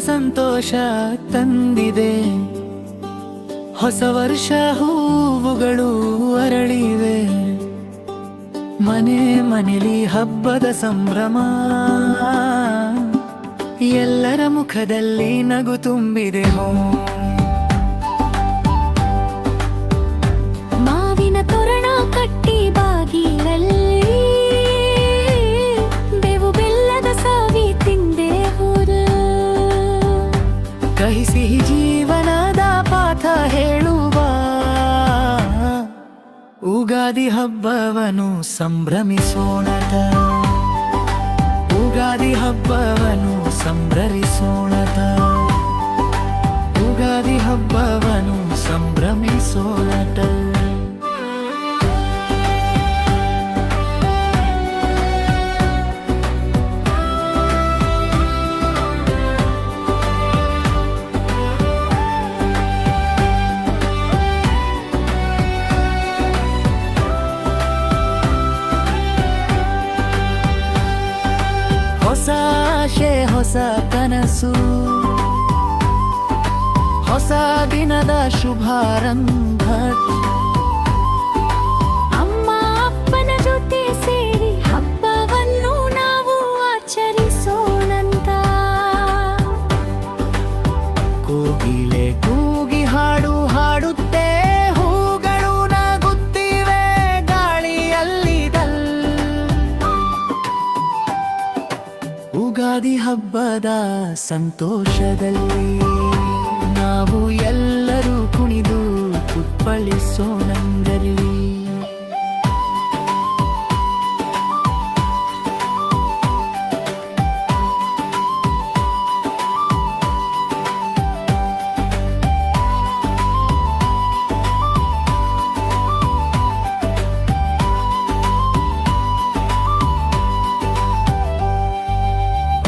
ಸಂತೋಷ ತಂದಿದೆ. ಹೊಸ ವರ್ಷ ಹೂವುಗಳು ಅರಳಿವೆ, ಮನೆ ಮನೆಯಲ್ಲಿ ಹಬ್ಬದ ಸಂಭ್ರಮ, ಎಲ್ಲರ ಮುಖದಲ್ಲಿ ನಗು ತುಂಬಿದೆ. ಮಾವಿನ ತೋರಣ ಕಟ್ಟಿ ಬಾಗಿಲಲ್ಲಿ ಬೇವು ಬೆಲ್ಲದ ಸಾವಿ ತಿಂದೆ ಹೋದ. ಕಹಿ ಸಿಹಿ ಜೀವನದ ಪಾಠ ಹೇಳುವ ಉಗಾದಿ ಹಬ್ಬವನ್ನು ಸಂಭ್ರಮಿಸೋಣತ. ಉಗಾದಿ ಹಬ್ಬವನ್ನು ಸಂಭ್ರಮಿಸೋಣತ. ಉಗಾದಿ ಹಬ್ಬವನ್ನು ಸಂಭ್ರಮಿಸೋಣತ. ಹೊಸ ಆಶೆ ಹೊಸ ಕನಸು, ಹೊಸ ದಿನದ ಶುಭಾರಂಭ. ಅಮ್ಮ ಅಪ್ಪನ ಜೊತೆ ಸೇರಿ ಹಬ್ಬವನ್ನು ನಾವು ಆಚರಿಸೋಣಂತ. ಕೋಗಿಲೆ ಕೂಗಿ ಹಾಡು ಹಾಡುತ್ತೆ, ಹೂಗಳು ನಗುತ್ತಿವೆ ಗಾಳಿಯಲ್ಲಿದಲ್. ಉಗಾದಿ ಹಬ್ಬದ ಸಂತೋಷದಲ್ಲಿ ನಾವು ಎಲ್ಲರೂ ಕುಣಿದು ಕುಪ್ಪಳಿಸೋಣಂದರಲ್ಲಿ.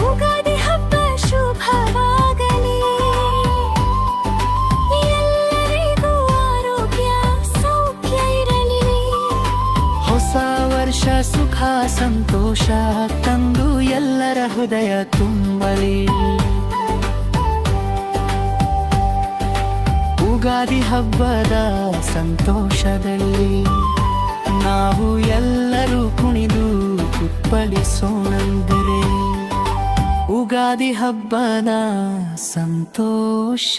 ಉಗಾದಿ ಹಬ್ಬ ಶುಭವಾಗಲಿ, ಎಲ್ಲರಿಗೂ ಆರೋಗ್ಯ ಸೌಖ್ಯ ಇರಲಿ. ಹೊಸ ವರ್ಷ ಸುಖ ಸಂತೋಷ ತಂದು ಎಲ್ಲರ ಹೃದಯ ತುಂಬಲಿ. ಉಗಾದಿ ಹಬ್ಬದ ಸಂತೋಷದಲ್ಲಿ ನಾವು ಎಲ್ಲರೂ ಕುಣಿದು ಕುಪ್ಪಳಿಸೋಣಂದರೆ. ಉಗಾದಿ ಹಬ್ಬದ ಸಂತೋಷದಲ್ಲಿ